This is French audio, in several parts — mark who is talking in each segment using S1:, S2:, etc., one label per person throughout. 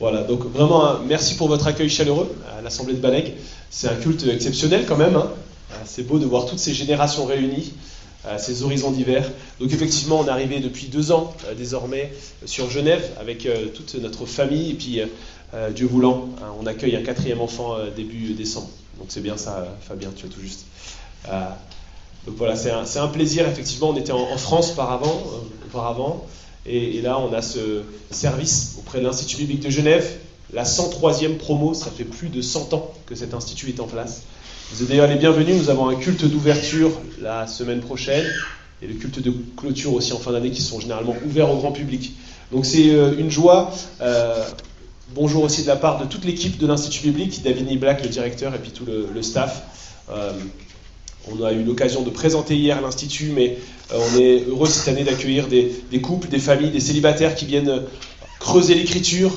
S1: Voilà, donc vraiment merci pour votre accueil chaleureux à l'Assemblée de Balagues. C'est un culte exceptionnel quand même, hein. C'est beau de voir toutes ces générations réunies, ces horizons divers. Donc effectivement, on est arrivé depuis 2 ans désormais sur Genève avec toute notre famille. Et puis Dieu voulant, on accueille un 4e enfant début décembre. Donc c'est bien ça, Fabien, tu as tout juste. Donc voilà, c'est un plaisir effectivement. On était en France auparavant. Et là, on a ce service auprès de l'Institut biblique de Genève, la 103e promo, ça fait plus de 100 ans que cet institut est en place. Vous êtes d'ailleurs les bienvenus, nous avons un culte d'ouverture la semaine prochaine, et le culte de clôture aussi en fin d'année, qui sont généralement ouverts au grand public. Donc c'est une joie. Bonjour aussi de la part de toute l'équipe de l'Institut biblique, David Niblack, le directeur, et puis tout le staff. On a eu l'occasion de présenter hier l'Institut, mais on est heureux cette année d'accueillir des couples, des familles, des célibataires qui viennent creuser l'écriture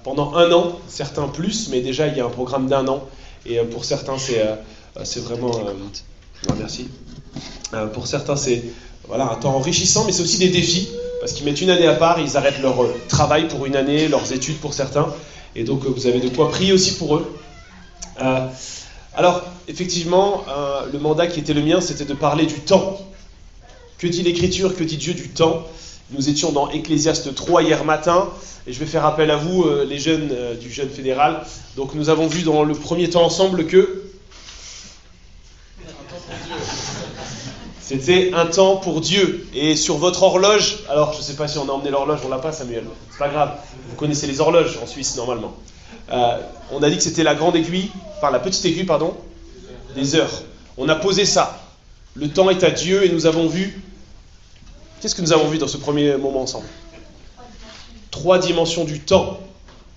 S1: pendant 1 an, certains plus, mais déjà il y a un programme d'1 an, et pour certains c'est vraiment... merci. Pour certains c'est un temps enrichissant, mais c'est aussi des défis, parce qu'ils mettent 1 année à part, ils arrêtent leur travail pour 1 année, leurs études pour certains, et donc vous avez de quoi prier aussi pour eux. Alors, effectivement, le mandat qui était le mien, c'était de parler du temps. Que dit l'Écriture, que dit Dieu du temps? Nous étions dans Ecclésiaste 3 hier matin, et je vais faire appel à vous, les jeunes du Jeune Fédéral. Donc nous avons vu dans le premier temps ensemble que c'était un temps pour Dieu. Et sur votre horloge, alors je ne sais pas si on a emmené l'horloge, on l'a pas Samuel, c'est pas grave, vous connaissez les horloges en Suisse normalement. On a dit que c'était la petite aiguille, des heures. On a posé ça. Le temps est à Dieu et nous avons vu... Qu'est-ce que nous avons vu dans ce premier moment ensemble? 3 dimensions du temps.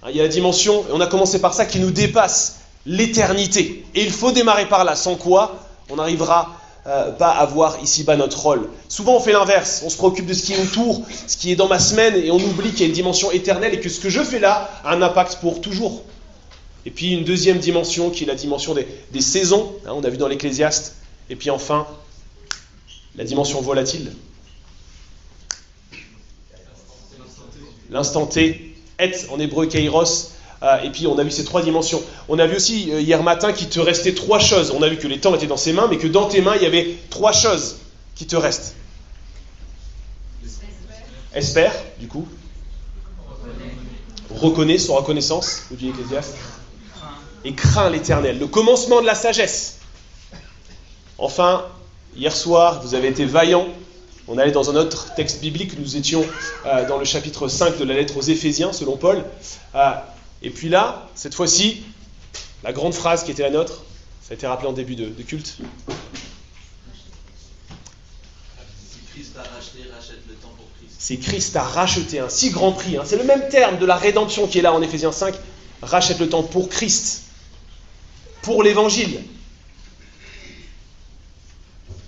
S1: Il y a la dimension, et on a commencé par ça, qui nous dépasse, l'éternité. Et il faut démarrer par là, sans quoi on n'arrivera pas à voir ici-bas notre rôle. Souvent on fait l'inverse, on se préoccupe de ce qui est autour, ce qui est dans ma semaine, et on oublie qu'il y a une dimension éternelle et que ce que je fais là a un impact pour toujours. Et puis une deuxième dimension qui est la dimension des saisons, on a vu dans l'Ecclésiaste, et puis enfin la dimension volatile. L'instant T, et en hébreu kairos, et puis on a vu ces 3 dimensions. On a vu aussi hier matin qu'il te restait 3 choses. On a vu que les temps étaient dans ses mains, mais que dans tes mains il y avait 3 choses qui te restent. Espère, du coup. Reconnais, sans reconnaissance, nous dit l'Ecclésiaste. Et crains l'Éternel, le commencement de la sagesse. Enfin, hier soir, vous avez été vaillants. On allait dans un autre texte biblique, nous étions dans le chapitre 5 de la lettre aux Éphésiens, selon Paul. Et puis là, cette fois-ci, la grande phrase qui était la nôtre, ça a été rappelé en début de culte.
S2: Si Christ a racheté, rachète le temps pour Christ.
S1: Si Christ a racheté un si grand prix, c'est le même terme de la rédemption qui est là en Éphésiens 5, rachète le temps pour Christ, pour l'Évangile.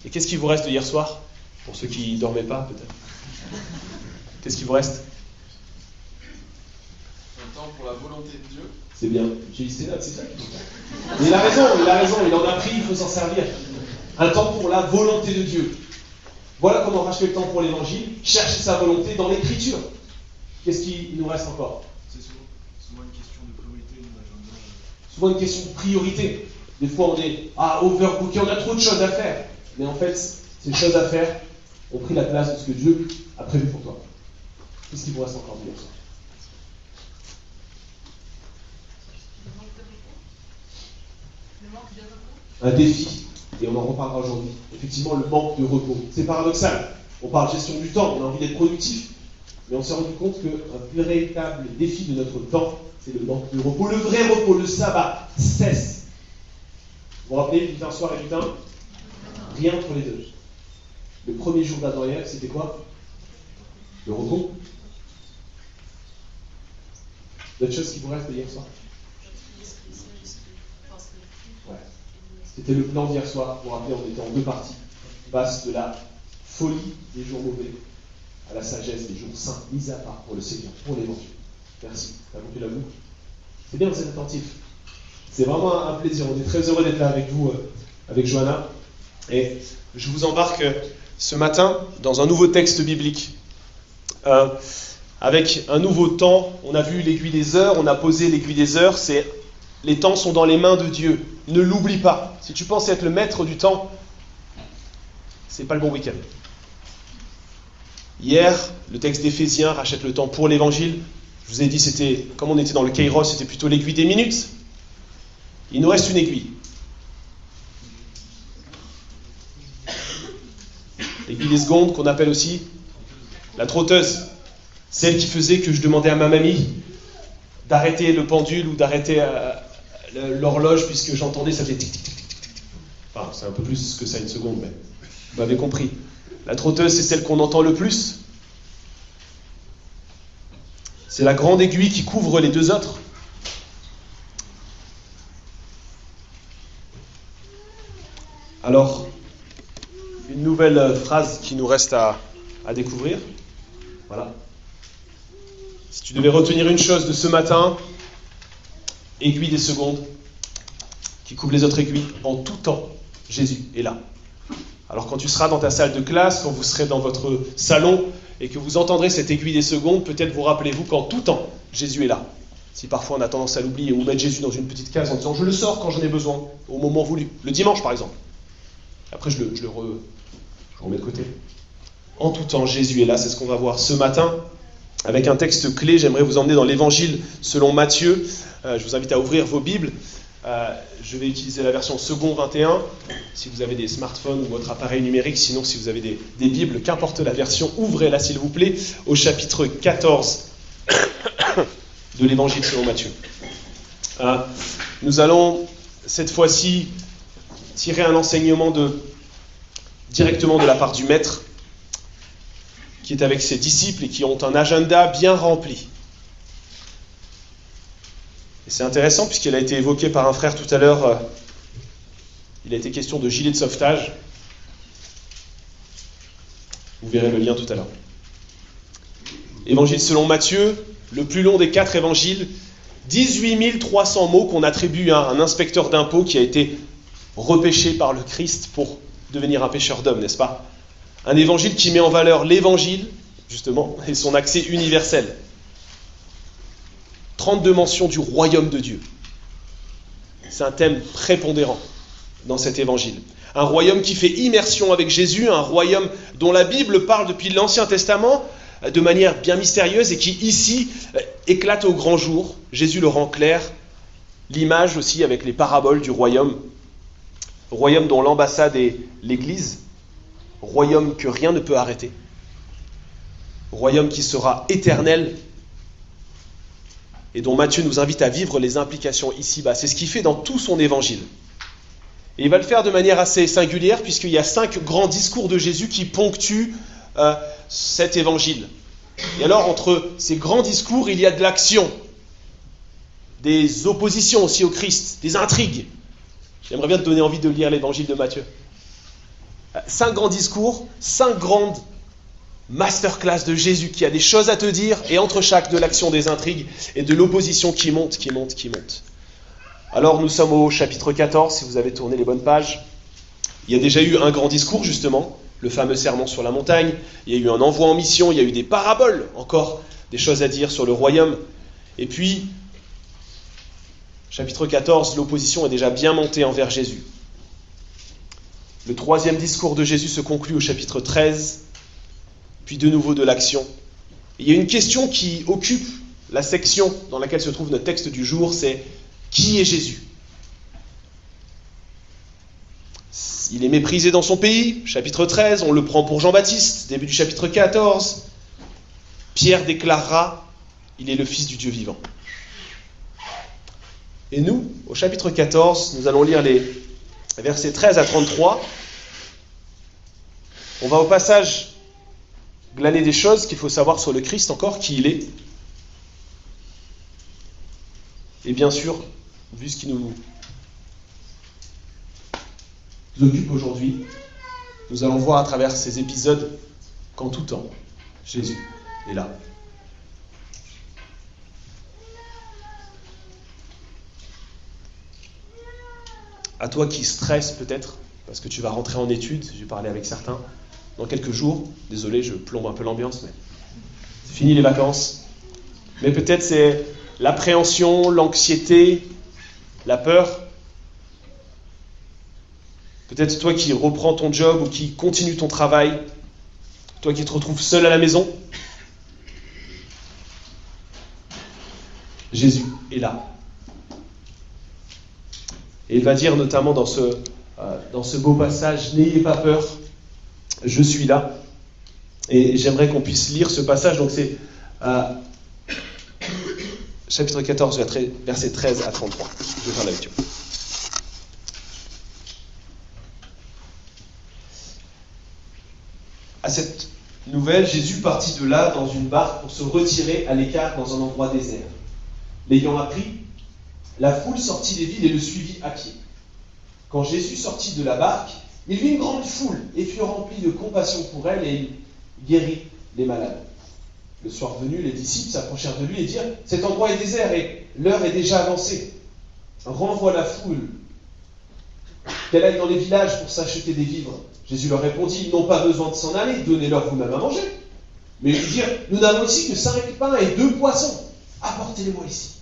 S1: Et qu'est-ce qui vous reste de hier soir? Pour ceux qui ne dormaient pas, peut-être. Qu'est-ce qui vous reste?
S2: Un temps pour la volonté de Dieu.
S1: C'est bien. J'ai listé là, c'est ça. Mais il a raison, il en a pris, il faut s'en servir. Un temps pour la volonté de Dieu. Voilà comment racheter le temps pour l'Évangile, chercher sa volonté dans l'Écriture. Qu'est-ce qui nous reste encore?
S3: C'est souvent une question de priorité dans l'agenda.
S1: Souvent une question de priorité. Des fois on est overbooké, on a trop de choses à faire. Mais en fait, ces choses à faire ont pris la place de ce que Dieu a prévu pour toi. Qu'est-ce qui vous reste encore de dire ça? Un défi, et on en reparlera aujourd'hui. Effectivement, le manque de repos. C'est paradoxal. On parle gestion du temps, on a envie d'être productif, mais on s'est rendu compte qu'un véritable défi de notre temps, c'est le manque de repos. Le vrai repos, le sabbat, cesse. Vous vous rappelez du soir et du temps? Rien entre les deux. Le premier jour d'Adam et Ève, c'était quoi? Le repos. D'autres choses qui vous restent de hier soir? Ouais. C'était le plan d'hier soir. Vous vous rappelez, on était en 2 parties. On passe de la folie des jours mauvais à la sagesse des jours saints, mis à part pour le Seigneur, pour l'Évangile. Merci. T'as compris la boucle? C'est bien, vous êtes attentifs. C'est vraiment un plaisir. On est très heureux d'être là avec vous, avec Johanna. Et je vous embarque ce matin dans un nouveau texte biblique. avec un nouveau temps. On a vu l'aiguille des heures, on a posé l'aiguille des heures, les temps sont dans les mains de Dieu. Ne l'oublie pas. Si tu penses être le maître du temps, c'est pas le bon week-end. Hier, le texte d'Éphésiens rachète le temps pour l'évangile. Je vous ai dit, comme on était dans le Kairos, c'était plutôt l'aiguille des minutes. Il nous reste une aiguille. L'aiguille des secondes, qu'on appelle aussi la trotteuse. Celle qui faisait que je demandais à ma mamie d'arrêter le pendule ou d'arrêter l'horloge, puisque j'entendais, ça faisait tic tic tic tic tic. Enfin, c'est un peu plus que ça, une seconde, mais vous m'avez compris. La trotteuse, c'est celle qu'on entend le plus. C'est la grande aiguille qui couvre les deux autres. Alors, une nouvelle phrase qui nous reste à découvrir. Voilà. Si tu devais retenir une chose de ce matin, aiguille des secondes, qui couvre les autres aiguilles, en tout temps, Jésus est là. Alors quand tu seras dans ta salle de classe, quand vous serez dans votre salon, et que vous entendrez cette aiguille des secondes, peut-être vous rappelez-vous qu'en tout temps, Jésus est là. Si parfois on a tendance à l'oublier ou mettre Jésus dans une petite case en disant « je le sors quand j'en ai besoin », au moment voulu. Le dimanche par exemple. Après je le remets de côté. En tout temps, Jésus est là, c'est ce qu'on va voir ce matin. Avec un texte clé, j'aimerais vous emmener dans l'évangile selon Matthieu. Je vous invite à ouvrir vos Bibles. Je vais utiliser la version second 21, si vous avez des smartphones ou votre appareil numérique. Sinon, si vous avez des Bibles, qu'importe la version, ouvrez-la s'il vous plaît, au chapitre 14 de l'évangile selon Matthieu. Nous allons, cette fois-ci, tirer un enseignement directement de la part du Maître, qui est avec ses disciples et qui ont un agenda bien rempli. Et c'est intéressant puisqu'il a été évoqué par un frère tout à l'heure. Il a été question de gilet de sauvetage. Vous verrez le lien tout à l'heure. Évangile selon Matthieu, le plus long des 4 évangiles, 18 300 mots qu'on attribue à un inspecteur d'impôts qui a été repêché par le Christ pour devenir un pêcheur d'hommes, n'est-ce pas ? Un évangile qui met en valeur l'évangile, justement, et son accès universel. 32 mentions du royaume de Dieu. C'est un thème prépondérant dans cet évangile. Un royaume qui fait immersion avec Jésus, un royaume dont la Bible parle depuis l'Ancien Testament de manière bien mystérieuse et qui, ici, éclate au grand jour. Jésus le rend clair. L'image aussi avec les paraboles du royaume. Royaume dont l'ambassade est l'Église. Royaume que rien ne peut arrêter. Royaume qui sera éternel et dont Matthieu nous invite à vivre les implications ici-bas. C'est ce qu'il fait dans tout son évangile. Et il va le faire de manière assez singulière, puisqu'il y a 5 grands discours de Jésus qui ponctuent cet évangile. Et alors, entre ces grands discours, il y a de l'action, des oppositions aussi au Christ, des intrigues. J'aimerais bien te donner envie de lire l'évangile de Matthieu. 5 grands discours, 5 grandes masterclass de Jésus qui a des choses à te dire, et entre chaque, de l'action, des intrigues et de l'opposition qui monte. Alors nous sommes au chapitre 14, si vous avez tourné les bonnes pages. Il y a déjà eu un grand discours justement, le fameux sermon sur la montagne. Il y a eu un envoi en mission, il y a eu des paraboles, encore des choses à dire sur le royaume. Et puis, chapitre 14, l'opposition est déjà bien montée envers Jésus. Le 3e discours de Jésus se conclut au chapitre 13, puis de nouveau de l'action. Il y a une question qui occupe la section dans laquelle se trouve notre texte du jour, c'est « Qui est Jésus ?» Il est méprisé dans son pays, chapitre 13, on le prend pour Jean-Baptiste, début du chapitre 14. Pierre déclarera « Il est le Fils du Dieu vivant ». Et nous, au chapitre 14, nous allons lire les versets 13 à 33. On va au passage glaner des choses qu'il faut savoir sur le Christ encore, qui il est. Et bien sûr, vu ce qui nous occupe aujourd'hui, nous allons voir à travers ces épisodes qu'en tout temps, Jésus est là. À toi qui stresse peut-être, parce que tu vas rentrer en études, j'ai parlé avec certains, dans quelques jours, désolé, je plombe un peu l'ambiance, mais C'est fini les vacances. Mais peut-être c'est l'appréhension, l'anxiété, la peur. Peut-être toi qui reprends ton job ou qui continue ton travail, toi qui te retrouves seul à la maison. Jésus est là. Et il va dire notamment dans ce beau passage, n'ayez pas peur, je suis là. Et j'aimerais qu'on puisse lire ce passage. Donc c'est chapitre 14, versets 13 à 33. Je vais faire la lecture. À cette nouvelle, Jésus partit de là dans une barque pour se retirer à l'écart dans un endroit désert. L'ayant appris, la foule sortit des villes et le suivit à pied. Quand Jésus sortit de la barque, il vit une grande foule et fut rempli de compassion pour elle et il guérit les malades. Le soir venu, les disciples s'approchèrent de lui et dirent « Cet endroit est désert et l'heure est déjà avancée. Renvoie la foule, qu'elle aille dans les villages pour s'acheter des vivres. » Jésus leur répondit « Ils n'ont pas besoin de s'en aller, donnez-leur vous-même à manger. » Mais ils lui dirent « Nous n'avons ici que 5 pains et 2 poissons. Apportez-les-moi ici. »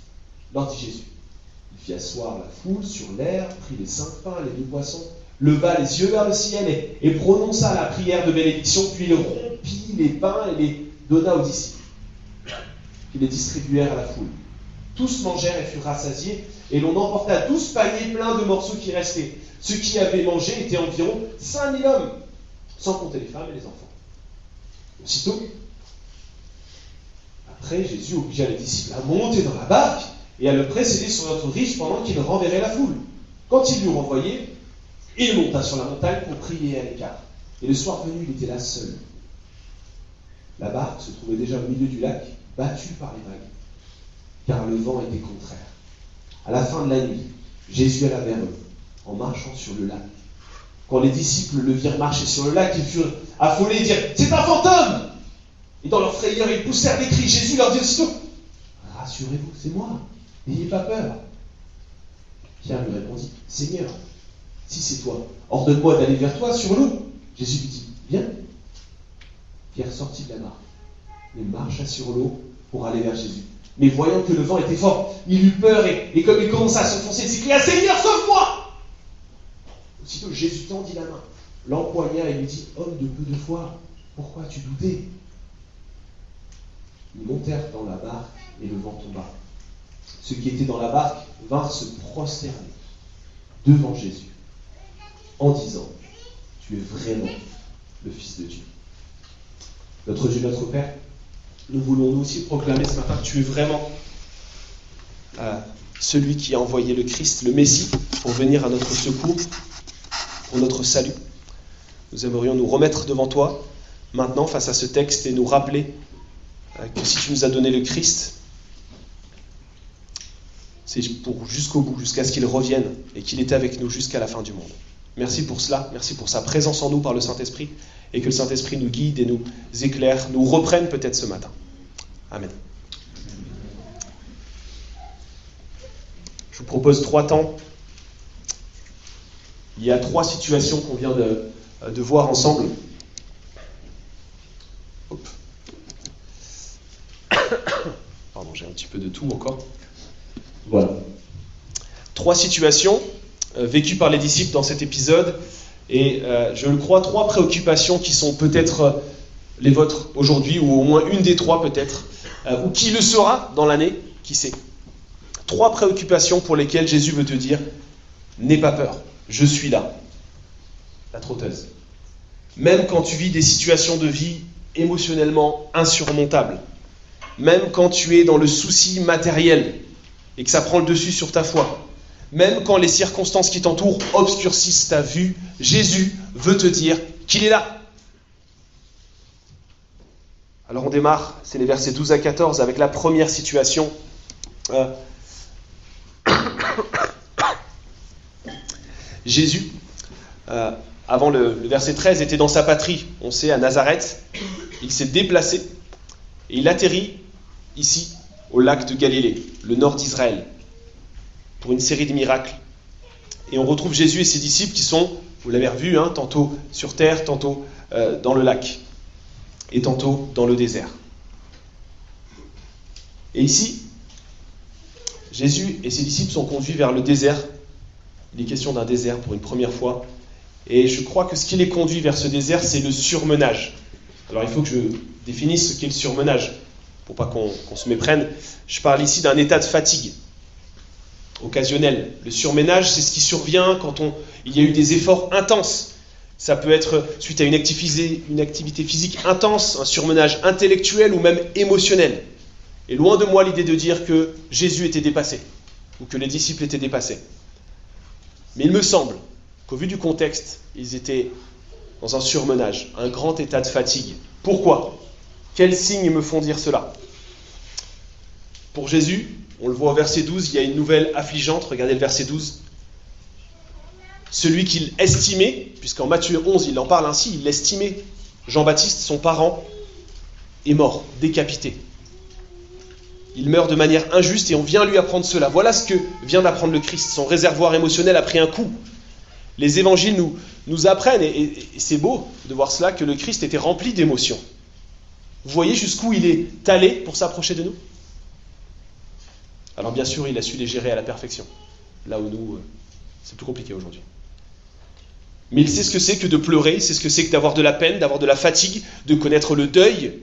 S1: Leur dit Jésus. Il fit asseoir la foule sur l'herbe, prit les 5 pains et les 2 poissons, leva les yeux vers le ciel et prononça la prière de bénédiction, puis il rompit les pains et les donna aux disciples, qui les distribuèrent à la foule. Tous mangèrent et furent rassasiés, et l'on emporta 12 paniers pleins de morceaux qui restaient. Ceux qui avaient mangé étaient environ 5000 hommes, sans compter les femmes et les enfants. Aussitôt, après, Jésus obligea les disciples à monter dans la barque et à le précéder sur notre riche pendant qu'il renverrait la foule. Quand il l'eut renvoyé, il monta sur la montagne pour prier à l'écart. Et le soir venu, il était là seul. La barque se trouvait déjà au milieu du lac, battue par les vagues, car le vent était contraire. À la fin de la nuit, Jésus alla vers eux, en marchant sur le lac. Quand les disciples le virent marcher sur le lac, ils furent affolés et dirent « C'est un fantôme !» Et dans leur frayeur, ils poussèrent des cris. Jésus leur dit aussitôt « Rassurez-vous, c'est moi, n'ayez pas peur. » Pierre lui répondit « Seigneur, si c'est toi, ordonne-moi d'aller vers toi sur l'eau. » Jésus lui dit « Viens. » Pierre sortit de la barque et marcha sur l'eau pour aller vers Jésus. Mais voyant que le vent était fort, il eut peur et comme il commença à s'enfoncer, il s'écria « Seigneur, sauve-moi » Aussitôt Jésus tendit la main, l'empoigna et lui dit « Homme de peu de foi, pourquoi as-tu douté ?» Ils montèrent dans la barque et le vent tomba. Ceux qui étaient dans la barque vinrent se prosterner devant Jésus en disant « Tu es vraiment le Fils de Dieu. » Notre Dieu, notre Père, nous voulons nous aussi proclamer ce matin que tu es vraiment celui qui a envoyé le Christ, le Messie, pour venir à notre secours, pour notre salut. Nous aimerions nous remettre devant toi maintenant face à ce texte et nous rappeler que si tu nous as donné le Christ, c'est pour jusqu'au bout, jusqu'à ce qu'il revienne et qu'il était avec nous jusqu'à la fin du monde. Merci pour cela, merci pour sa présence en nous par le Saint-Esprit et que le Saint-Esprit nous guide et nous éclaire, nous reprenne peut-être ce matin. Amen. Je vous propose 3 temps. Il y a 3 situations qu'on vient de voir ensemble. Hop. Pardon, j'ai un petit peu de tout encore. Voilà. 3 situations vécues par les disciples dans cet épisode. Et je le crois, 3 préoccupations qui sont peut-être les vôtres aujourd'hui, ou au moins une des 3 peut-être, ou qui le sera dans l'année, qui sait. 3 préoccupations pour lesquelles Jésus veut te dire « N'aie pas peur, je suis là. » La trotteuse. Même quand tu vis des situations de vie émotionnellement insurmontables, même quand tu es dans le souci matériel et que ça prend le dessus sur ta foi, même quand les circonstances qui t'entourent obscurcissent ta vue, Jésus veut te dire qu'il est là. Alors on démarre, c'est les versets 12 à 14 avec la première situation. Jésus, avant le verset 13, était dans sa patrie, on sait, à Nazareth. Il s'est déplacé et il atterrit ici, au lac de Galilée, le nord d'Israël, pour une série de miracles. Et on retrouve Jésus et ses disciples qui sont, vous l'avez revu, tantôt sur terre, tantôt dans le lac, et tantôt dans le désert. Et ici, Jésus et ses disciples sont conduits vers le désert. Il est question d'un désert pour une première fois. Et je crois que ce qui les conduit vers ce désert, c'est le surmenage. Alors il faut que je définisse ce qu'est le surmenage, pour pas qu'on se méprenne. Je parle ici d'un état de fatigue occasionnel. Le surménage, c'est ce qui survient quand il y a eu des efforts intenses. Ça peut être suite à une activité physique intense, un surmenage intellectuel ou même émotionnel. Et loin de moi l'idée de dire que Jésus était dépassé, ou que les disciples étaient dépassés. Mais il me semble qu'au vu du contexte, ils étaient dans un surmenage, un grand état de fatigue. Pourquoi ? Quels signes me font dire cela ? Pour Jésus, on le voit au verset 12, il y a une nouvelle affligeante. Regardez le verset 12. Celui qu'il estimait, puisqu'en Matthieu 11, il en parle ainsi, il l'estimait, Jean-Baptiste, son parent, est mort, décapité. Il meurt de manière injuste et on vient lui apprendre cela. Voilà ce que vient d'apprendre le Christ. Son réservoir émotionnel a pris un coup. Les évangiles nous apprennent, et c'est beau de voir cela, que le Christ était rempli d'émotions. Vous voyez jusqu'où il est allé pour s'approcher de nous ? Alors bien sûr, il a su les gérer à la perfection. Là où nous, c'est plus compliqué aujourd'hui. Mais il sait ce que c'est que de pleurer, il sait ce que c'est que d'avoir de la peine, d'avoir de la fatigue, de connaître le deuil.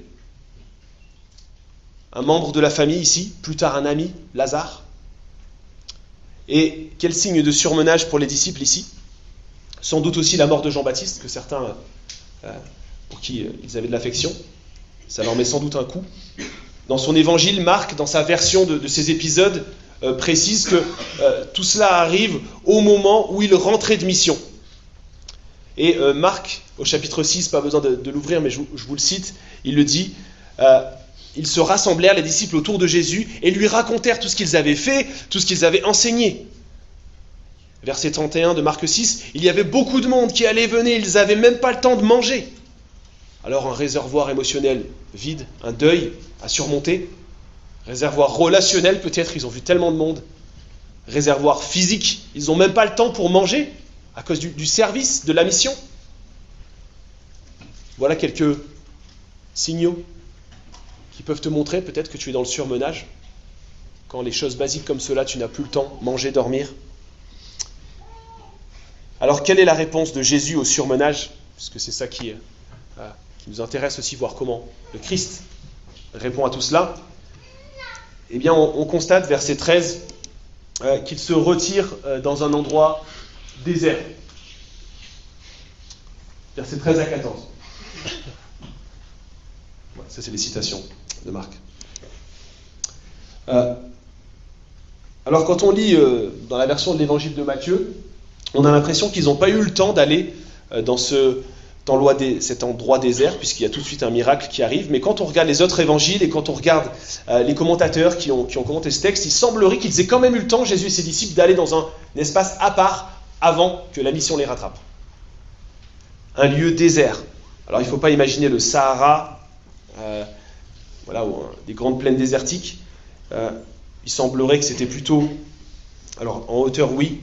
S1: Un membre de la famille ici, plus tard un ami, Lazare. Et quel signe de surmenage pour les disciples ici ? Sans doute aussi la mort de Jean-Baptiste, que certains, pour qui ils avaient de l'affection. Ça leur met sans doute un coup. Dans son évangile, Marc, dans sa version de ces épisodes, précise que tout cela arrive au moment où il rentrait de mission. Et Marc, au chapitre 6, pas besoin de l'ouvrir, mais je vous le cite, il le dit, ils se rassemblèrent, les disciples, autour de Jésus, et lui racontèrent tout ce qu'ils avaient fait, tout ce qu'ils avaient enseigné. Verset 31 de Marc 6, il y avait beaucoup de monde qui allait et venait, ils n'avaient même pas le temps de manger. Alors un réservoir émotionnel vide, un deuil à surmonter, réservoir relationnel peut-être, ils ont vu tellement de monde, réservoir physique, ils n'ont même pas le temps pour manger à cause du service, de la mission. Voilà quelques signaux qui peuvent te montrer peut-être que tu es dans le surmenage, quand les choses basiques comme cela, tu n'as plus le temps, manger, dormir. Alors quelle est la réponse de Jésus au surmenage ? Puisque c'est ça qui nous intéresse aussi, voir comment le Christ répond à tout cela. Eh bien, on constate, verset 13, qu'il se retire dans un endroit désert. Versets 13 à 14. Ouais, ça, c'est les citations de Marc. Alors, quand on lit dans la version de l'évangile de Matthieu, on a l'impression qu'ils n'ont pas eu le temps d'aller dans cet endroit désert, puisqu'il y a tout de suite un miracle qui arrive. Mais quand on regarde les autres évangiles et quand on regarde les commentateurs qui ont commenté ce texte, il semblerait qu'ils aient quand même eu le temps, Jésus et ses disciples, d'aller dans un espace à part avant que la mission les rattrape. Un lieu désert. Alors il ne faut pas imaginer le Sahara, ou des grandes plaines désertiques. Il semblerait que c'était plutôt, alors en hauteur oui,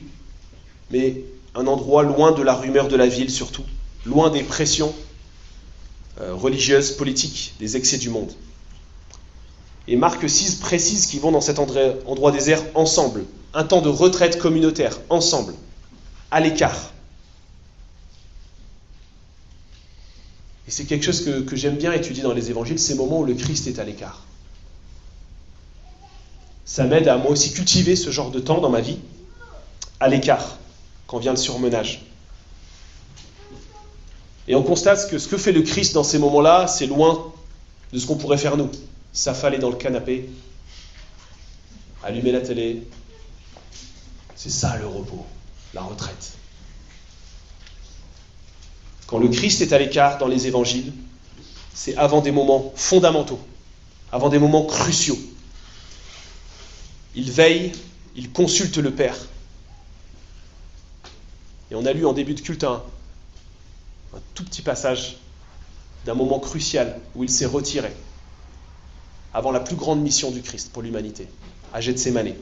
S1: mais un endroit loin de la rumeur de la ville surtout, loin des pressions religieuses, politiques, des excès du monde. Et Marc 6 précise qu'ils vont dans cet endroit désert ensemble, un temps de retraite communautaire, ensemble, à l'écart. Et c'est quelque chose que j'aime bien étudier dans les évangiles, ces moments où le Christ est à l'écart. Ça m'aide à moi aussi cultiver ce genre de temps dans ma vie, à l'écart, quand vient le surmenage. Et on constate que ce que fait le Christ dans ces moments-là, c'est loin de ce qu'on pourrait faire nous. S'affaler dans le canapé, allumer la télé. C'est ça le repos, la retraite. Quand le Christ est à l'écart dans les évangiles, c'est avant des moments fondamentaux, avant des moments cruciaux. Il veille, il consulte le Père. Et on a lu en début de culte un tout petit passage d'un moment crucial où il s'est retiré avant la plus grande mission du Christ pour l'humanité, à Gethsémani.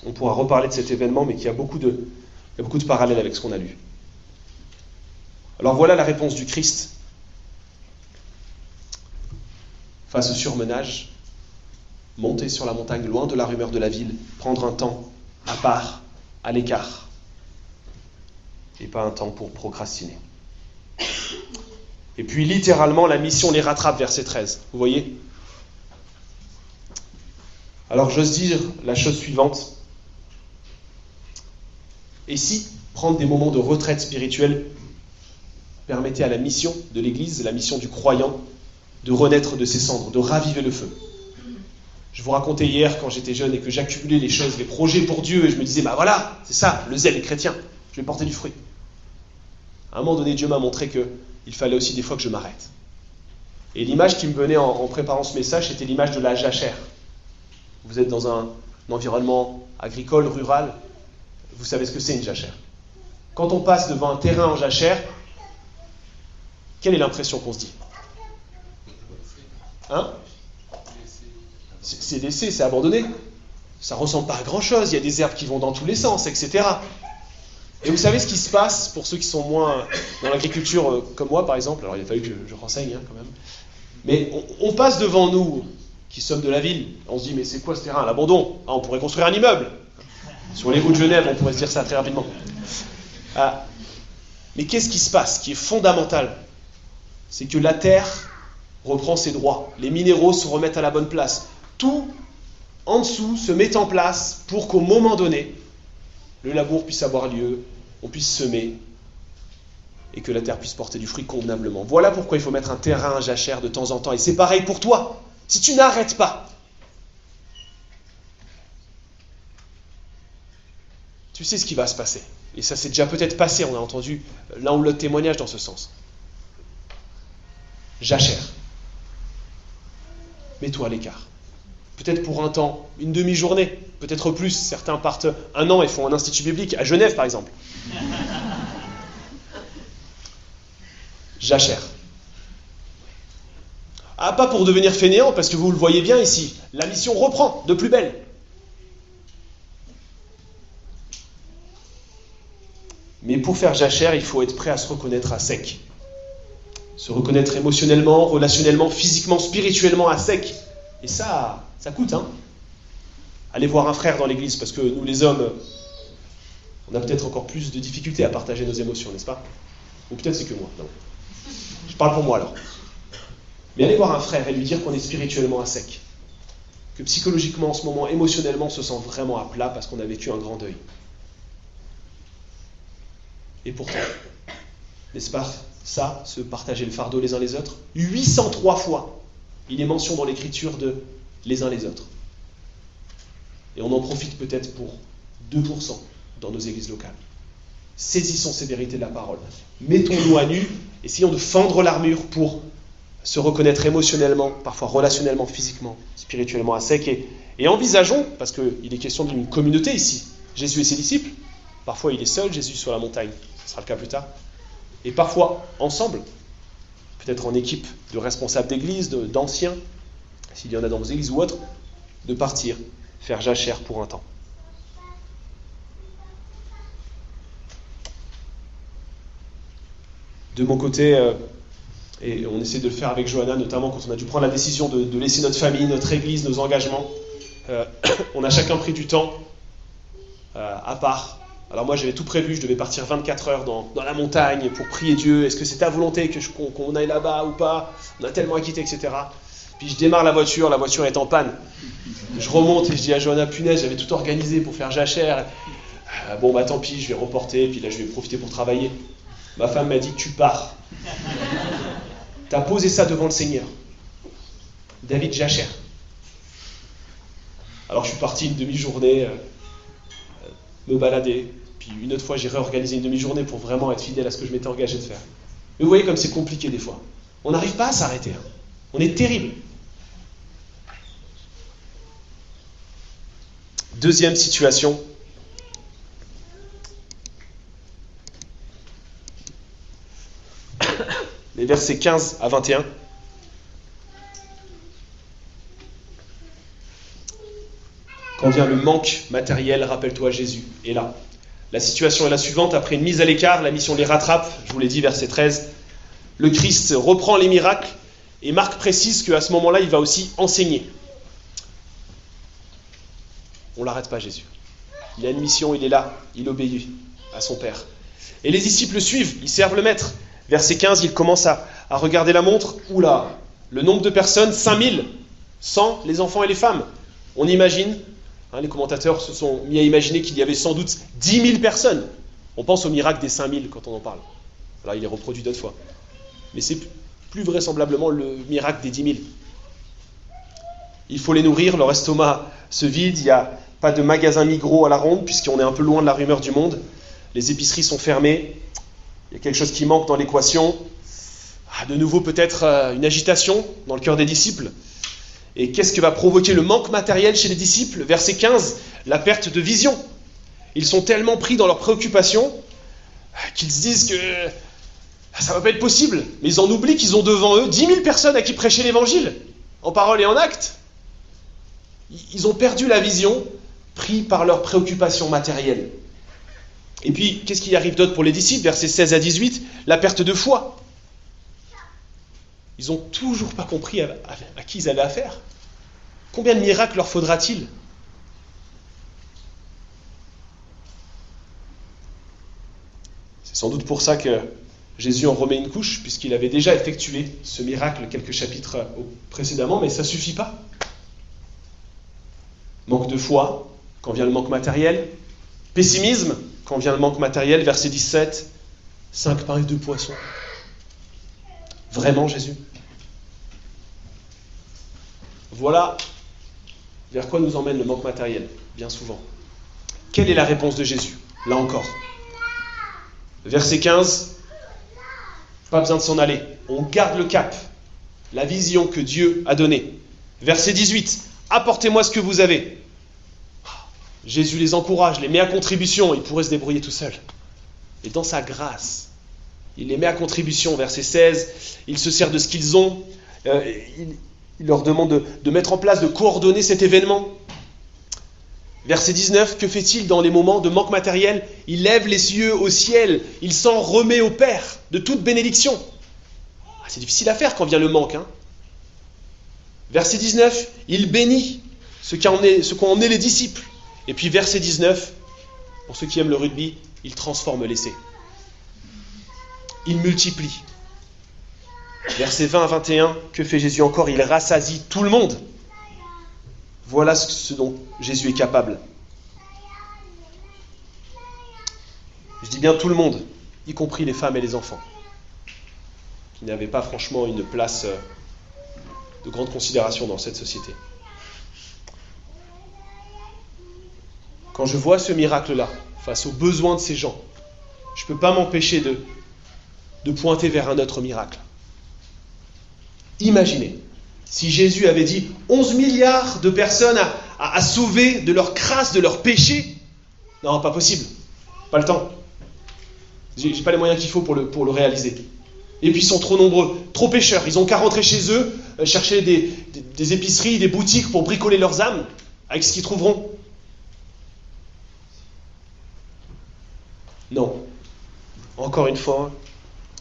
S1: On pourra reparler de cet événement, mais qui a beaucoup de parallèles avec ce qu'on a lu. Alors voilà la réponse du Christ face au surmenage. monter sur la montagne, loin de la rumeur de la ville, prendre un temps à part, à l'écart, et pas un temps pour procrastiner. Et puis littéralement, la mission les rattrape, verset 13. Vous voyez ? Alors j'ose dire la chose suivante. Et si prendre des moments de retraite spirituelle permettait à la mission de l'Église, la mission du croyant, de renaître de ses cendres, de raviver le feu. Je vous racontais hier, quand j'étais jeune et que j'accumulais les choses, les projets pour Dieu, et je me disais, bah voilà, c'est ça, le zèle chrétien, je vais porter du fruit. À un moment donné, Dieu m'a montré qu'il fallait aussi des fois que je m'arrête. Et l'image qui me venait en préparant ce message, c'était l'image de la jachère. Vous êtes dans un environnement agricole, rural, vous savez ce que c'est une jachère. Quand on passe devant un terrain en jachère, quelle est l'impression qu'on se dit ? Hein ? C'est laissé, c'est abandonné. Ça ne ressemble pas à grand-chose, il y a des herbes qui vont dans tous les sens, etc. Et vous savez ce qui se passe pour ceux qui sont moins dans l'agriculture comme moi, par exemple. Alors il a fallu que je renseigne quand même. Mais on passe devant nous, qui sommes de la ville, on se dit, mais c'est quoi ce terrain ? L'abandon. Ah, on pourrait construire un immeuble. Sur les routes de Genève, on pourrait se dire ça très rapidement. Mais qu'est-ce qui se passe, qui est fondamental ? C'est que la terre reprend ses droits. Les minéraux se remettent à la bonne place. Tout en dessous se met en place pour qu'au moment donné, le labour puisse avoir lieu, on puisse semer et que la terre puisse porter du fruit convenablement. Voilà pourquoi il faut mettre un terrain à jachère de temps en temps. Et c'est pareil pour toi. Si tu n'arrêtes pas, tu sais ce qui va se passer. Et ça s'est déjà peut-être passé, on a entendu l'un ou l'autre témoignage dans ce sens. Jachère. Mets-toi à l'écart. Peut-être pour un temps, une demi-journée, peut-être plus. Certains partent un an et font un institut biblique, à Genève par exemple. Jachère. Ah, pas pour devenir fainéant, parce que vous le voyez bien ici, la mission reprend de plus belle. Mais pour faire jachère, il faut être prêt à se reconnaître à sec. Se reconnaître émotionnellement, relationnellement, physiquement, spirituellement à sec. Et ça coûte, hein. Allez voir un frère dans l'église, parce que nous les hommes, on a peut-être encore plus de difficultés à partager nos émotions, n'est-ce pas ? Ou peut-être c'est que moi, non. Je parle pour moi alors. Mais allez voir un frère et lui dire qu'on est spirituellement à sec. Que psychologiquement, en ce moment, émotionnellement, on se sent vraiment à plat parce qu'on a vécu un grand deuil. Et pourtant, n'est-ce pas ça, se partager le fardeau les uns les autres ? 803 fois, il est mention dans l'écriture de les uns les autres. Et on en profite peut-être pour 2% dans nos églises locales. Saisissons ces vérités de la parole. Mettons-nous à nu, essayons de fendre l'armure pour se reconnaître émotionnellement, parfois relationnellement, physiquement, spirituellement à sec. Et envisageons, parce qu'il est question d'une communauté ici, Jésus et ses disciples, parfois il est seul, Jésus sur la montagne, ce sera le cas plus tard, et parfois ensemble, peut-être en équipe de responsables d'église, d'anciens, s'il y en a dans vos églises ou autres, de partir, faire jachère pour un temps. De mon côté, et on essaie de le faire avec Johanna, notamment quand on a dû prendre la décision de laisser notre famille, notre église, nos engagements, on a chacun pris du temps à part. Alors moi j'avais tout prévu, je devais partir 24 heures dans la montagne pour prier Dieu. Est-ce que c'est ta volonté qu'on aille là-bas ou pas ? On a tellement acquitté, etc. Puis je démarre la voiture est en panne. Je remonte et je dis à Johanna, punaise, j'avais tout organisé pour faire jachère. Bon bah tant pis, je vais reporter, puis là je vais profiter pour travailler. Ma femme m'a dit, tu pars. T'as posé ça devant le Seigneur. David jachère. Alors je suis parti une demi-journée, me balader. Puis une autre fois, j'ai réorganisé une demi-journée pour vraiment être fidèle à ce que je m'étais engagé de faire. Mais vous voyez comme c'est compliqué des fois. On n'arrive pas à s'arrêter. Hein. On est terrible. Deuxième situation. Les versets 15 à 21. Quand vient le manque matériel, rappelle-toi, Jésus est là. La situation est la suivante. Après une mise à l'écart, la mission les rattrape. Je vous l'ai dit, verset 13. Le Christ reprend les miracles et Marc précise qu'à ce moment-là, il va aussi enseigner. On ne l'arrête pas, Jésus. Il a une mission, il est là, il obéit à son Père. Et les disciples suivent, ils servent le Maître. Verset 15, ils commencent à regarder la montre. Oula, le nombre de personnes, 5000, sans les enfants et les femmes. On imagine, les commentateurs se sont mis à imaginer qu'il y avait sans doute 10 000 personnes. On pense au miracle des 5000 quand on en parle. Là, il est reproduit d'autres fois. Mais c'est plus vraisemblablement le miracle des 10 000. Il faut les nourrir, leur estomac se vide, il n'y a pas de magasin Migros à la ronde, puisqu'on est un peu loin de la rumeur du monde. Les épiceries sont fermées, il y a quelque chose qui manque dans l'équation. De nouveau peut-être une agitation dans le cœur des disciples. Et qu'est-ce que va provoquer le manque matériel chez les disciples ? Verset 15, la perte de vision. Ils sont tellement pris dans leurs préoccupations qu'ils se disent que ça ne va pas être possible. Mais ils en oublient qu'ils ont devant eux 10 000 personnes à qui prêcher l'évangile, en parole et en acte. Ils ont perdu la vision, pris par leurs préoccupations matérielles. Et puis, qu'est-ce qui arrive d'autre pour les disciples ? Versets 16 à 18, la perte de foi. Ils n'ont toujours pas compris à qui ils avaient affaire. Combien de miracles leur faudra-t-il ? C'est sans doute pour ça que Jésus en remet une couche, puisqu'il avait déjà effectué ce miracle quelques chapitres précédemment, mais ça ne suffit pas. Manque de foi, quand vient le manque matériel. Pessimisme, quand vient le manque matériel. Verset 17, 5 pains et 2 poissons. Vraiment, Jésus ? Voilà vers quoi nous emmène le manque matériel, bien souvent. Quelle est la réponse de Jésus ? Là encore. Verset 15, pas besoin de s'en aller. On garde le cap, la vision que Dieu a donnée. Verset 18, apportez-moi ce que vous avez. Jésus les encourage, les met à contribution, ils pourraient se débrouiller tout seuls. Et dans sa grâce, il les met à contribution. Verset 16, il se sert de ce qu'ils ont, il leur demande de mettre en place, de coordonner cet événement. Verset 19, que fait-il dans les moments de manque matériel ? Il lève les yeux au ciel, il s'en remet au Père de toute bénédiction. C'est difficile à faire quand vient le manque. Verset 19, il bénit ce qu'en est les disciples. Et puis verset 19, pour ceux qui aiment le rugby, il transforme l'essai. Il multiplie. Versets 20 à 21, que fait Jésus encore ? Il rassasie tout le monde. Voilà ce dont Jésus est capable. Je dis bien tout le monde, y compris les femmes et les enfants, qui n'avaient pas franchement une place de grande considération dans cette société. Quand je vois ce miracle-là, face aux besoins de ces gens, je ne peux pas m'empêcher de pointer vers un autre miracle. Imaginez, si Jésus avait dit 11 milliards de personnes à sauver de leur crasse, de leur péché, non, pas possible, pas le temps. J'ai pas les moyens qu'il faut pour le réaliser. Et puis ils sont trop nombreux, trop pécheurs, ils n'ont qu'à rentrer chez eux, chercher des épiceries, des boutiques pour bricoler leurs âmes avec ce qu'ils trouveront. Non. Encore une fois,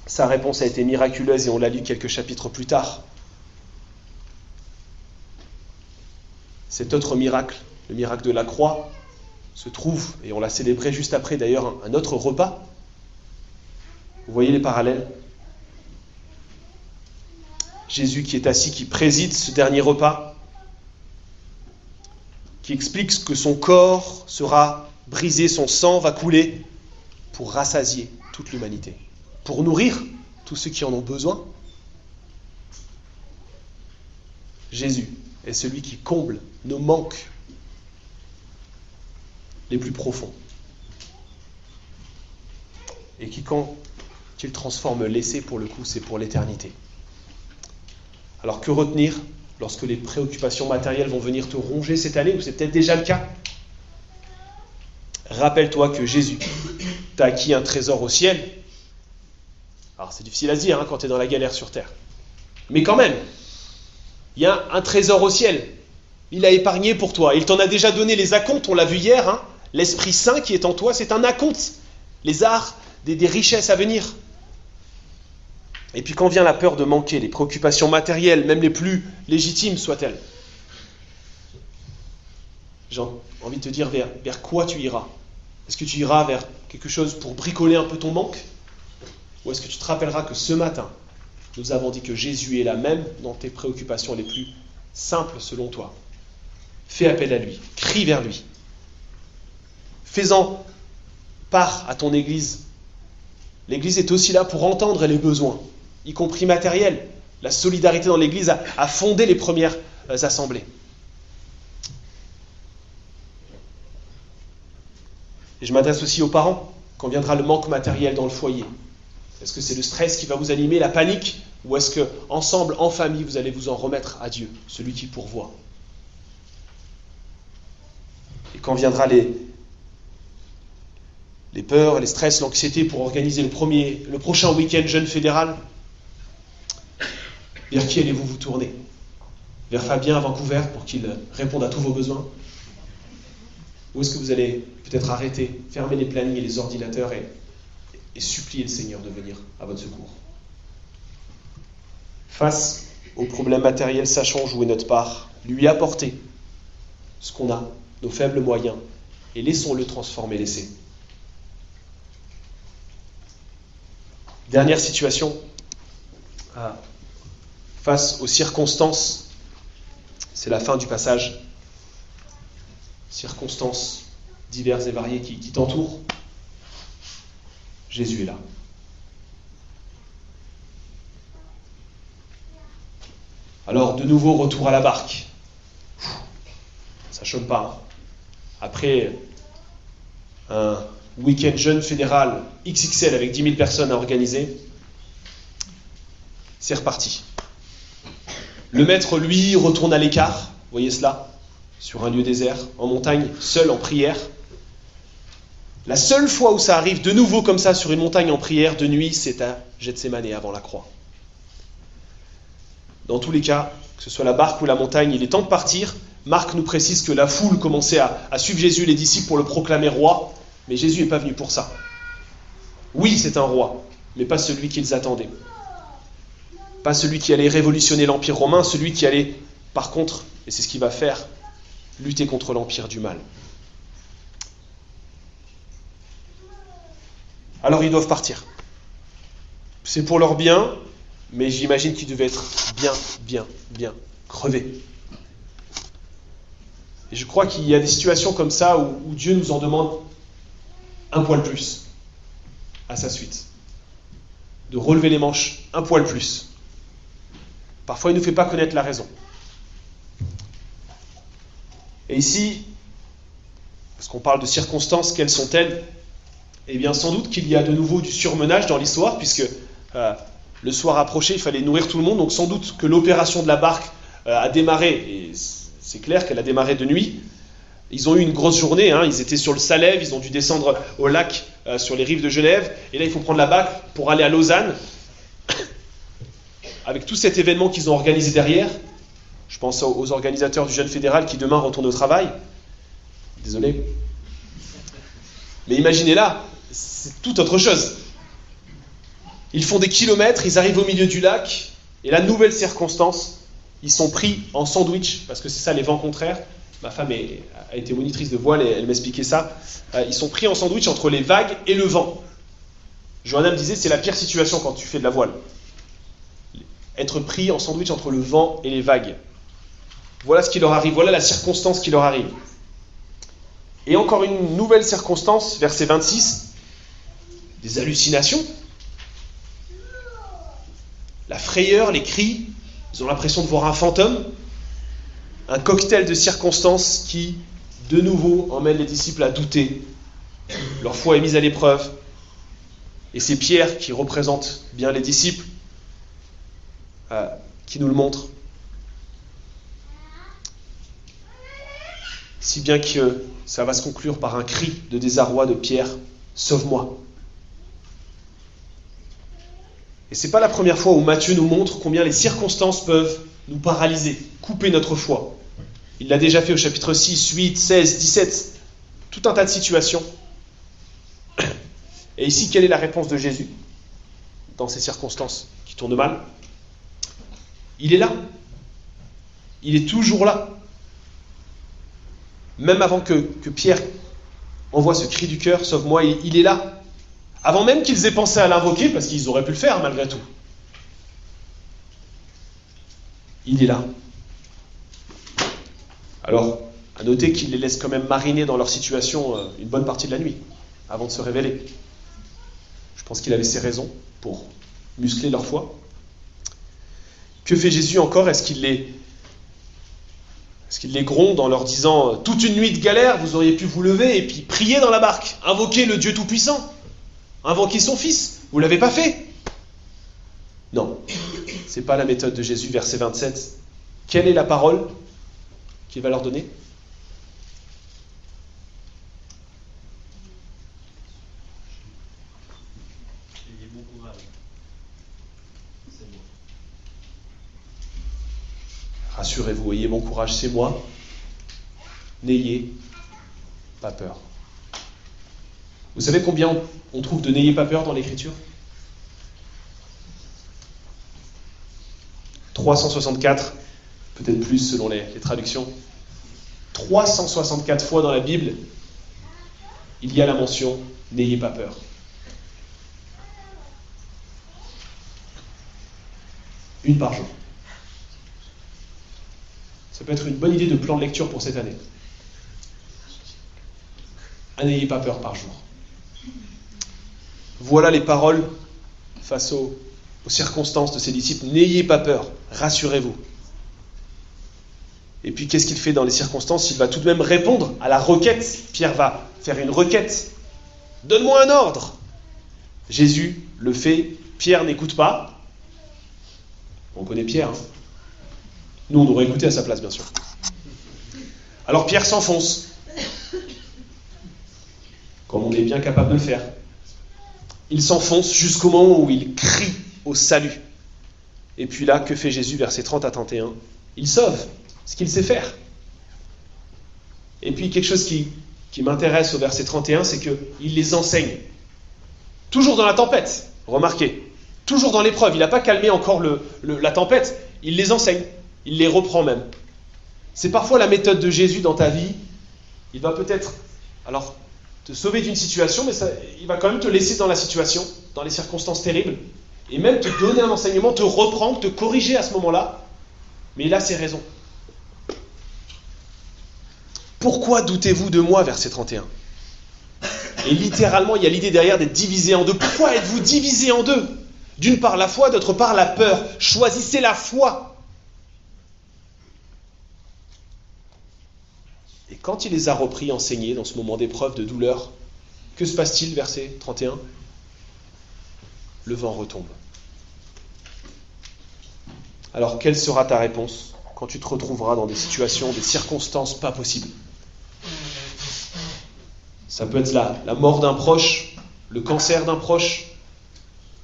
S1: sa réponse a été miraculeuse et on l'a lu quelques chapitres plus tard. Cet autre miracle, le miracle de la croix, se trouve, et on l'a célébré juste après d'ailleurs, un autre repas. Vous voyez les parallèles ? Jésus qui est assis, qui préside ce dernier repas, qui explique que son corps sera brisé, son sang va couler pour rassasier toute l'humanité, pour nourrir tous ceux qui en ont besoin. Jésus est celui qui comble nos manques les plus profonds. Et qui, quand il transforme l'essai, pour le coup, c'est pour l'éternité. Alors que retenir lorsque les préoccupations matérielles vont venir te ronger cette année, ou c'est peut-être déjà le cas ? Rappelle-toi que Jésus t'a acquis un trésor au ciel. Alors c'est difficile à se dire quand tu es dans la galère sur terre. Mais quand même, il y a un trésor au ciel. Il a épargné pour toi. Il t'en a déjà donné les acomptes, on l'a vu hier. L'Esprit Saint qui est en toi, c'est un acompte. Les arts, des richesses à venir. Et puis quand vient la peur de manquer, les préoccupations matérielles, même les plus légitimes soient-elles. envie de te dire vers quoi tu iras. Est-ce que tu iras vers quelque chose pour bricoler un peu ton manque? Ou est-ce que tu te rappelleras que ce matin, nous avons dit que Jésus est là même dans tes préoccupations les plus simples selon toi? Fais appel à lui, crie vers lui. Fais-en part à ton Église. L'Église est aussi là pour entendre les besoins, y compris matériels. La solidarité dans l'Église a fondé les premières assemblées. Et je m'adresse aussi aux parents, quand viendra le manque matériel dans le foyer. Est-ce que c'est le stress qui va vous animer, la panique, ou est-ce que, ensemble, en famille, vous allez vous en remettre à Dieu, celui qui pourvoit? Et quand viendra les peurs, les stress, l'anxiété pour organiser le prochain week-end jeune fédéral, vers qui allez-vous vous tourner? Vers Fabien à Vancouver pour qu'il réponde à tous vos besoins? Ou est-ce que vous allez peut-être arrêter, fermer les plannings et les ordinateurs et supplier le Seigneur de venir à votre secours? Face aux problèmes matériels, sachons jouer notre part, lui apporter ce qu'on a, nos faibles moyens, et laissons-le transformer l'essai. Dernière situation, face aux circonstances, c'est la fin du passage. Circonstances diverses et variées qui t'entourent. Jésus est là. Alors, de nouveau, retour à la barque. Ça chôme pas. Après un week-end jeune fédéral XXL avec 10 000 personnes à organiser, c'est reparti. Le maître, lui, retourne à l'écart. Vous voyez cela? Sur un lieu désert, en montagne, seul en prière. La seule fois où ça arrive de nouveau comme ça sur une montagne en prière de nuit, c'est à Gethsémane avant la croix. Dans tous les cas, que ce soit la barque ou la montagne, il est temps de partir. Marc nous précise que la foule commençait à suivre Jésus, les disciples, pour le proclamer roi, mais Jésus n'est pas venu pour ça. Oui, c'est un roi, mais pas celui qu'ils attendaient. Pas celui qui allait révolutionner l'Empire romain, celui qui allait, par contre, et c'est ce qu'il va faire, lutter contre l'Empire du mal. Alors ils doivent partir. C'est pour leur bien, mais j'imagine qu'ils devaient être bien crevés. Et je crois qu'il y a des situations comme ça où Dieu nous en demande un poil plus à sa suite. De relever les manches un poil plus. Parfois, il ne nous fait pas connaître la raison. Et ici, parce qu'on parle de circonstances, quelles sont-elles? Eh bien, sans doute qu'il y a de nouveau du surmenage dans l'histoire, puisque le soir approchait, il fallait nourrir tout le monde, donc sans doute que l'opération de la barque a démarré, et c'est clair qu'elle a démarré de nuit. Ils ont eu une grosse journée, ils étaient sur le Salève, ils ont dû descendre au lac sur les rives de Genève, et là il faut prendre la barque pour aller à Lausanne, avec tout cet événement qu'ils ont organisé derrière. Je pense aux organisateurs du Jeune Fédéral qui demain retournent au travail. Désolé. Mais imaginez là, c'est tout autre chose. Ils font des kilomètres, ils arrivent au milieu du lac, et la nouvelle circonstance, ils sont pris en sandwich, parce que c'est ça les vents contraires. Ma femme a été monitrice de voile et elle m'expliquait ça. Ils sont pris en sandwich entre les vagues et le vent. Johanna me disait, c'est la pire situation quand tu fais de la voile. Être pris en sandwich entre le vent et les vagues. Voilà ce qui leur arrive, voilà la circonstance qui leur arrive. Et encore une nouvelle circonstance, verset 26, des hallucinations. La frayeur, les cris, ils ont l'impression de voir un fantôme. Un cocktail de circonstances qui, de nouveau, emmène les disciples à douter. Leur foi est mise à l'épreuve. Et c'est Pierre qui représente bien les disciples, qui nous le montre. Si bien que ça va se conclure par un cri de désarroi de Pierre, « Sauve-moi !» Et c'est pas la première fois où Matthieu nous montre combien les circonstances peuvent nous paralyser, couper notre foi. Il l'a déjà fait au chapitre 6, 8, 16, 17, tout un tas de situations. Et ici, quelle est la réponse de Jésus dans ces circonstances qui tournent mal? Il est là. Il est toujours là. Même avant que Pierre envoie ce cri du cœur, sauve-moi, il est là. Avant même qu'ils aient pensé à l'invoquer, parce qu'ils auraient pu le faire malgré tout. Il est là. Alors, à noter qu'il les laisse quand même mariner dans leur situation une bonne partie de la nuit, avant de se révéler. Je pense qu'il avait ses raisons pour muscler leur foi. Que fait Jésus encore? Est-ce qu'il les gronde en leur disant « Toute une nuit de galère, vous auriez pu vous lever et puis prier dans la barque, invoquer le Dieu Tout-Puissant, invoquer son Fils, vous ne l'avez pas fait ?» Non, ce n'est pas la méthode de Jésus, verset 27. Quelle est la parole qu'il va leur donner?
S2: Ayez bon courage. C'est moi.
S1: Rassurez-vous, ayez bon courage, c'est moi. N'ayez pas peur. Vous savez combien on trouve de n'ayez pas peur dans l'Écriture? 364, peut-être plus selon les traductions. 364 fois dans la Bible, il y a la mention « n'ayez pas peur ». Une par jour. Ça peut être une bonne idée de plan de lecture pour cette année. N'ayez pas peur par jour. Voilà les paroles face aux circonstances de ses disciples. N'ayez pas peur, rassurez-vous. Et puis qu'est-ce qu'il fait dans les circonstances? Il va tout de même répondre à la requête. Pierre va faire une requête. Donne-moi un ordre. Jésus le fait. Pierre n'écoute pas. On connaît Pierre. Hein. Nous, on aurait écouté à sa place, bien sûr. Alors Pierre s'enfonce. Comme on est bien capable de le faire. Il s'enfonce jusqu'au moment où il crie au salut. Et puis là, que fait Jésus, versets 30 à 31? Il sauve ce qu'il sait faire. Et puis quelque chose qui m'intéresse au verset 31, c'est qu'il les enseigne. Toujours dans la tempête, remarquez. Toujours dans l'épreuve. Il n'a pas calmé encore la tempête. Il les enseigne. Il les reprend même. C'est parfois la méthode de Jésus dans ta vie. Il va peut-être te sauver d'une situation, mais il va quand même te laisser dans la situation, dans les circonstances terribles, et même te donner un enseignement, te reprendre, te corriger à ce moment-là. Mais il a ses raisons. Pourquoi doutez-vous de moi, verset 31? Et littéralement, il y a l'idée derrière d'être divisé en deux. Pourquoi êtes-vous divisé en deux? D'une part la foi, d'autre part la peur. Choisissez la foi. Et quand il les a repris, enseignés dans ce moment d'épreuve, de douleur, que se passe-t-il, verset 31? Le vent retombe. Alors, quelle sera ta réponse quand tu te retrouveras dans des situations, des circonstances pas possibles? Ça peut être la mort d'un proche, le cancer d'un proche,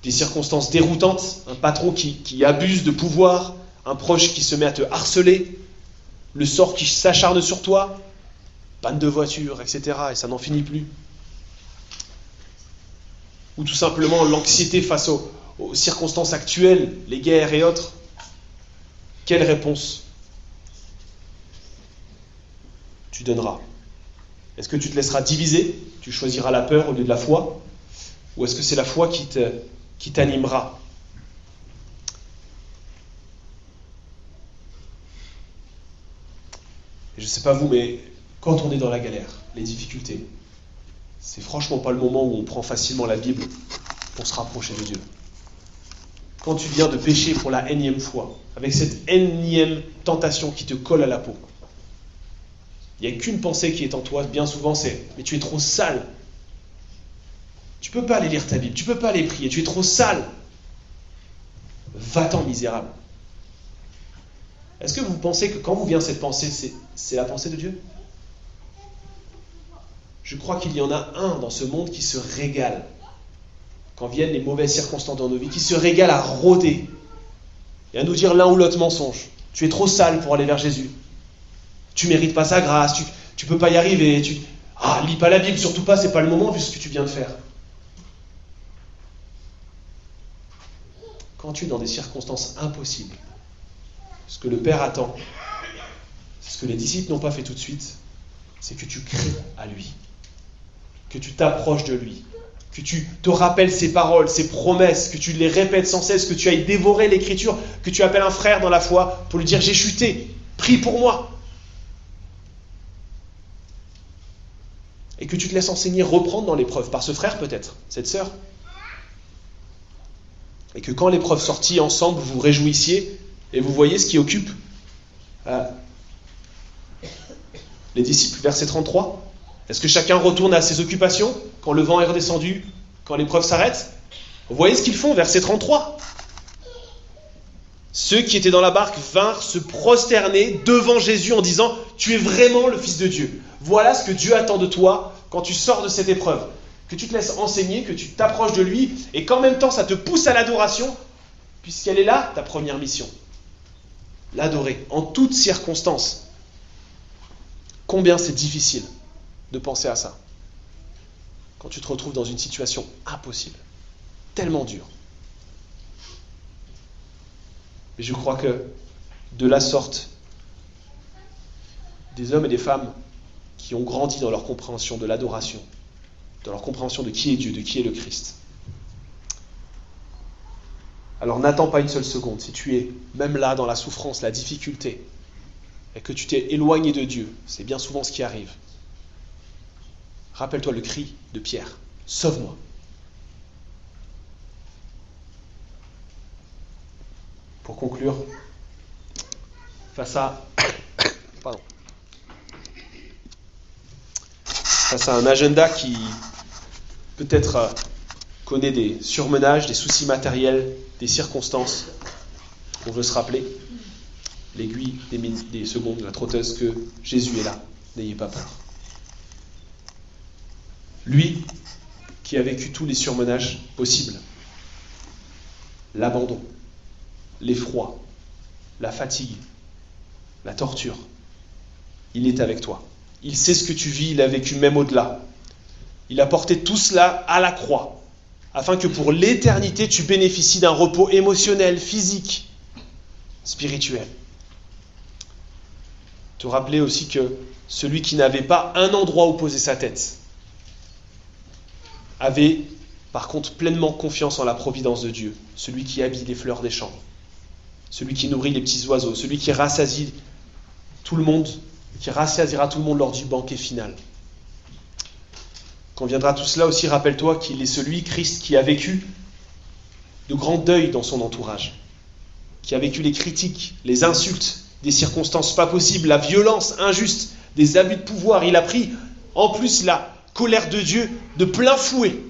S1: des circonstances déroutantes, un patron qui abuse de pouvoir, un proche qui se met à te harceler, le sort qui s'acharne sur toi, panne de voiture, etc. Et ça n'en finit plus. Ou tout simplement l'anxiété face aux circonstances actuelles, les guerres et autres. Quelle réponse tu donneras? Est-ce que tu te laisseras diviser? Tu choisiras la peur au lieu de la foi? Ou est-ce que c'est la foi qui t'animera? Et je ne sais pas vous, mais quand on est dans la galère, les difficultés, c'est franchement pas le moment où on prend facilement la Bible pour se rapprocher de Dieu. Quand tu viens de pécher pour la énième fois, avec cette énième tentation qui te colle à la peau, il n'y a qu'une pensée qui est en toi, bien souvent, c'est « mais tu es trop sale ». Tu ne peux pas aller lire ta Bible, tu ne peux pas aller prier, tu es trop sale. Va-t'en, misérable. Est-ce que vous pensez que quand vous vient cette pensée, c'est la pensée de Dieu? Je crois qu'il y en a un dans ce monde qui se régale quand viennent les mauvaises circonstances dans nos vies, qui se régale à rôder et à nous dire l'un ou l'autre mensonge. Tu es trop sale pour aller vers Jésus. Tu ne mérites pas sa grâce, tu ne peux pas y arriver. Lis pas la Bible, surtout pas, c'est pas le moment vu ce que tu viens de faire. Quand tu es dans des circonstances impossibles, ce que le Père attend, c'est ce que les disciples n'ont pas fait tout de suite, c'est que tu cries à lui, que tu t'approches de lui, que tu te rappelles ses paroles, ses promesses, que tu les répètes sans cesse, que tu ailles dévorer l'Écriture, que tu appelles un frère dans la foi pour lui dire « J'ai chuté, prie pour moi ». Et que tu te laisses enseigner, reprendre dans l'épreuve, par ce frère peut-être, cette sœur. Et que quand l'épreuve sortit, ensemble, vous vous réjouissiez, et vous voyez ce qui occupe les disciples, verset 33. Est-ce que chacun retourne à ses occupations quand le vent est redescendu, quand l'épreuve s'arrête? Vous voyez ce qu'ils font, verset 33. Ceux qui étaient dans la barque vinrent se prosterner devant Jésus en disant « Tu es vraiment le Fils de Dieu ». Voilà ce que Dieu attend de toi quand tu sors de cette épreuve. Que tu te laisses enseigner, que tu t'approches de lui et qu'en même temps ça te pousse à l'adoration, puisqu'elle est là, ta première mission. L'adorer en toutes circonstances. Combien c'est difficile de penser à ça quand tu te retrouves dans une situation impossible, tellement dure. Mais je crois que de la sorte, des hommes et des femmes qui ont grandi dans leur compréhension de l'adoration, dans leur compréhension de qui est Dieu, de qui est le Christ. Alors n'attends pas une seule seconde, si tu es même là dans la souffrance, la difficulté, et que tu t'es éloigné de Dieu, c'est bien souvent ce qui arrive. Rappelle-toi le cri de Pierre, « Sauve-moi ». Pour conclure, face à un agenda qui peut-être connaît des surmenages, des soucis matériels, des circonstances, on veut se rappeler, l'aiguille des secondes, la trotteuse, que Jésus est là, n'ayez pas peur. Lui qui a vécu tous les surmenages possibles, l'abandon, l'effroi, la fatigue, la torture, il est avec toi. Il sait ce que tu vis, il a vécu même au-delà. Il a porté tout cela à la croix, afin que pour l'éternité, tu bénéficies d'un repos émotionnel, physique, spirituel. Te rappeler aussi que celui qui n'avait pas un endroit où poser sa tête avait par contre pleinement confiance en la providence de Dieu, celui qui habille les fleurs des champs, celui qui nourrit les petits oiseaux, celui qui rassasie tout le monde, qui rassasiera tout le monde lors du banquet final. Quand viendra tout cela aussi, rappelle-toi qu'il est celui, Christ, qui a vécu de grands deuils dans son entourage, qui a vécu les critiques, les insultes, des circonstances pas possibles, la violence injuste, des abus de pouvoir. Il a pris en plus la colère de Dieu de plein fouet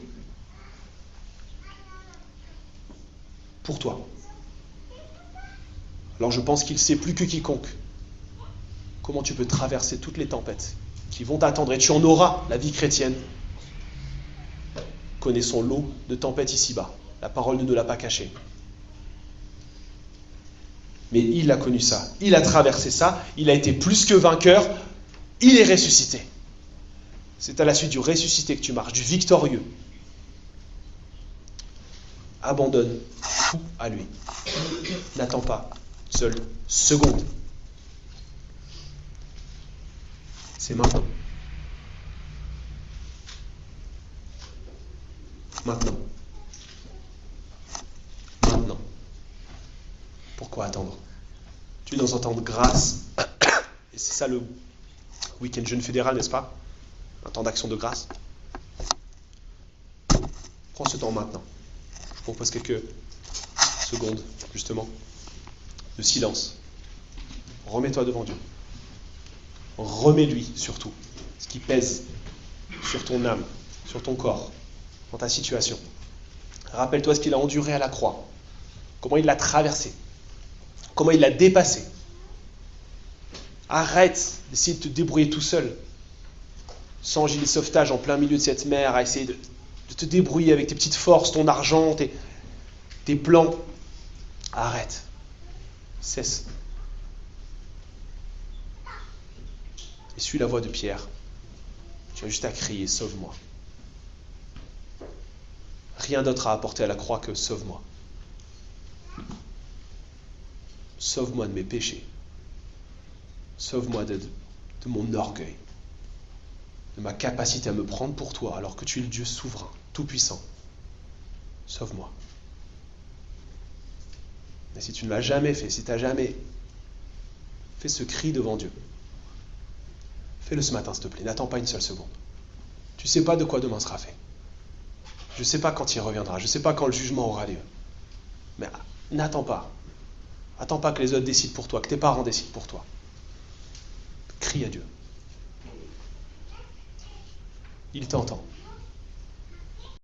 S1: pour toi. Alors je pense qu'il sait plus que quiconque comment tu peux traverser toutes les tempêtes qui vont t'attendre, et tu en auras la vie chrétienne. Connaissons l'eau de tempête ici-bas. La parole ne nous l'a pas cachée. Mais il a connu ça, il a traversé ça, il a été plus que vainqueur, il est ressuscité. C'est à la suite du ressuscité que tu marches, du victorieux. Abandonne tout à lui. N'attends pas une seule seconde. C'est maintenant. Maintenant. Maintenant. Pourquoi attendre? Tu es dans un temps de grâce. Et c'est ça le week-end jeûne fédéral, n'est-ce pas? Un temps d'action de grâce. Prends ce temps maintenant. Je propose quelques secondes, justement, de silence. Remets-toi devant Dieu. Remets-lui surtout ce qui pèse sur ton âme, sur ton corps, dans ta situation. Rappelle-toi ce qu'il a enduré à la croix, comment il l'a traversé, comment il l'a dépassé. Arrête d'essayer de te débrouiller tout seul, sans gilet de sauvetage en plein milieu de cette mer, à essayer de te débrouiller avec tes petites forces, ton argent, tes plans. Arrête. Cesse. Et suis la voix de Pierre. Tu as juste à crier, sauve-moi. Rien d'autre à apporter à la croix que sauve-moi. Sauve-moi de mes péchés. Sauve-moi de mon orgueil. de ma capacité à me prendre pour toi, alors que tu es le Dieu souverain, tout-puissant. Sauve-moi. Et si tu ne l'as jamais fait, si tu n'as jamais fait ce cri devant Dieu, fais-le ce matin, s'il te plaît. N'attends pas une seule seconde. Tu ne sais pas de quoi demain sera fait. Je ne sais pas quand il reviendra. Je ne sais pas quand le jugement aura lieu. Mais n'attends pas. Attends pas que les autres décident pour toi, que tes parents décident pour toi. Crie à Dieu. Il t'entend.